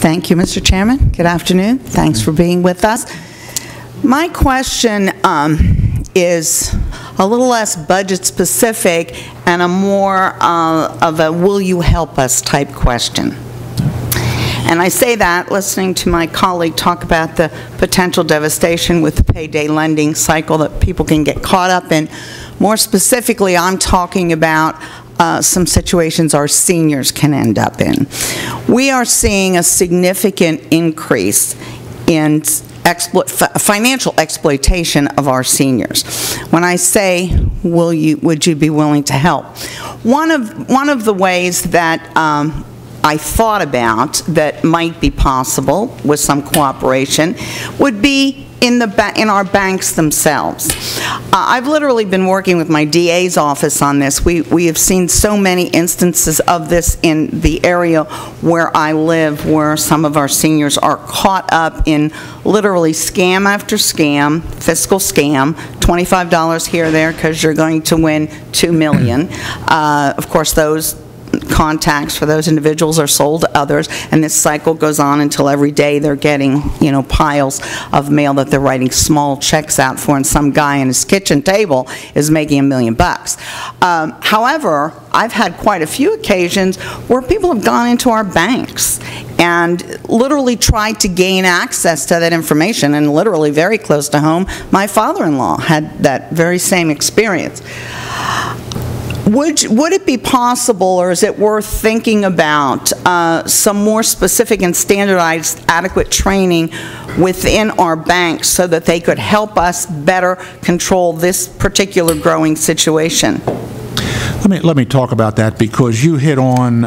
Thank you, Mr. Chairman. Good afternoon. Thanks for being with us. My question is a little less budget specific and a more of a will you help us type question. And I say that listening to my colleague talk about the potential devastation with the payday lending cycle that people can get caught up in. More specifically, I'm talking about some situations our seniors can end up in. We are seeing a significant increase in financial exploitation of our seniors. When I say, would you be willing to help? One of the ways that I thought about that might be possible with some cooperation would be in our banks themselves. I've literally been working with my DA's office on this. We have seen so many instances of this in the area where I live, where some of our seniors are caught up in literally scam after scam, fiscal scam, $25 here or there because you're going to win $2 million. Of course, those contacts for those individuals are sold to others, and this cycle goes on until every day they're getting, piles of mail that they're writing small checks out for, and some guy in his kitchen table is making $1 million. However, I've had quite a few occasions where people have gone into our banks and literally tried to gain access to that information, and literally very close to home, my father-in-law had that very same experience. Would it be possible, or is it worth thinking about some more specific and standardized adequate training within our banks so that they could help us better control this particular growing situation? Let me talk about that, because you hit on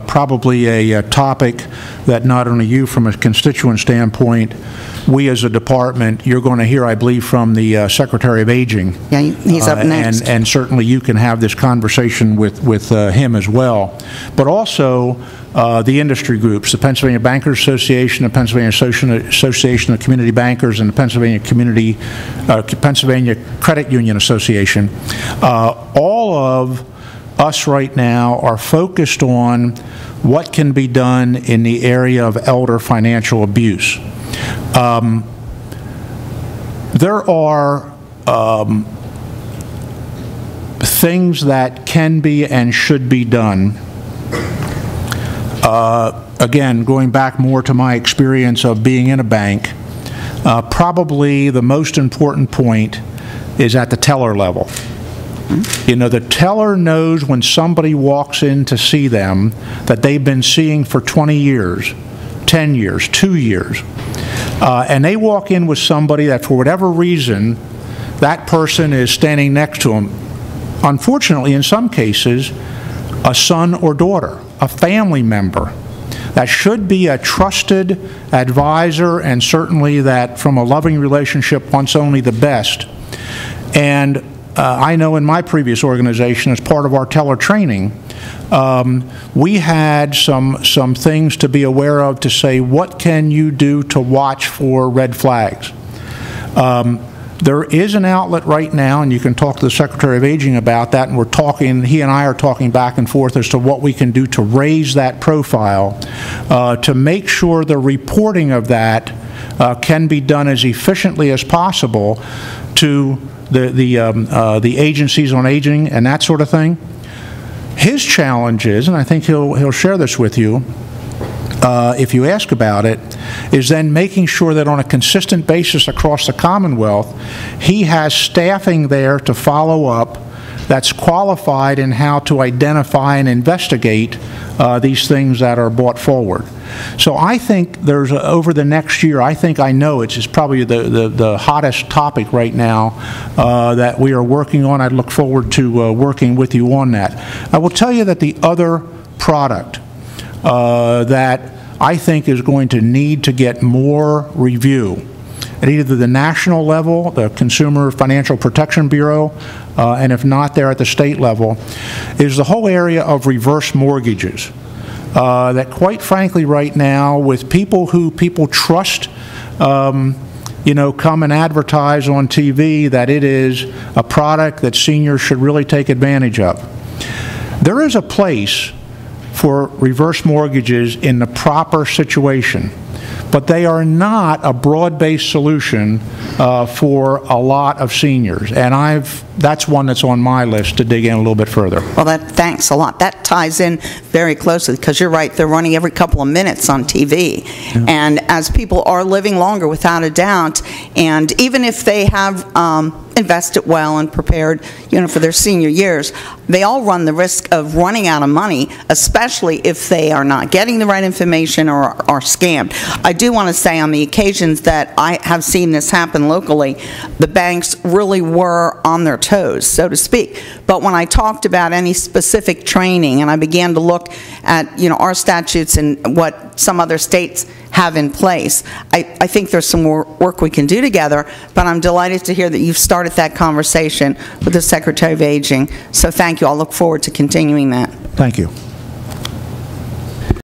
probably a topic that not only you from a constituent standpoint, we as a department, you're going to hear, I believe, from the Secretary of Aging. Yeah, he's up next. And certainly you can have this conversation with him as well. But also the industry groups, the Pennsylvania Bankers Association, the Pennsylvania Association of Community Bankers, and the Pennsylvania Credit Union Association. All of us right now are focused on what can be done in the area of elder financial abuse. There are things that can be and should be done. Again, going back more to my experience of being in a bank, probably the most important point is at the teller level. The teller knows when somebody walks in to see them that they've been seeing for 20 years, 10 years, 2 years. And they walk in with somebody that for whatever reason, that person is standing next to them. Unfortunately, in some cases, a son or daughter, a family member that should be a trusted advisor, and certainly that from a loving relationship wants only the best. And I know in my previous organization, as part of our teller training, we had some things to be aware of to say, what can you do to watch for red flags? There is an outlet right now, and you can talk to the Secretary of Aging about that, and we're talking, he and I are talking back and forth as to what we can do to raise that profile, to make sure the reporting of that can be done as efficiently as possible to the agencies on aging and that sort of thing. His challenge is, and I think he'll share this with you if you ask about it, is then making sure that on a consistent basis across the Commonwealth, he has staffing there to follow up that's qualified in how to identify and investigate these things that are brought forward. So I think there's over the next year, I know it's probably the hottest topic right now that we are working on. I look forward to working with you on that. I will tell you that the other product that I think is going to need to get more review at either the national level, the Consumer Financial Protection Bureau, and if not there at the state level, is the whole area of reverse mortgages. That quite frankly right now, with people who people trust, come and advertise on TV that it is a product that seniors should really take advantage of. There is a place for reverse mortgages in the proper situation, but they are not a broad-based solution for a lot of seniors. And that's one that's on my list to dig in a little bit further. Well, thanks a lot. That ties in very closely, because you're right, they're running every couple of minutes on TV. Yeah. And as people are living longer, without a doubt, and even if they have invested well and prepared, for their senior years, they all run the risk of running out of money, especially if they are not getting the right information or are scammed. I do want to say, on the occasions that I have seen this happen locally, the banks really were on their toes, so to speak. But when I talked about any specific training, and I began to look at, our statutes and what some other states have in place, I think there's some more work we can do together, but I'm delighted to hear that you've started that conversation with the Secretary of Aging. So thank you. I'll look forward to continuing that. Thank you.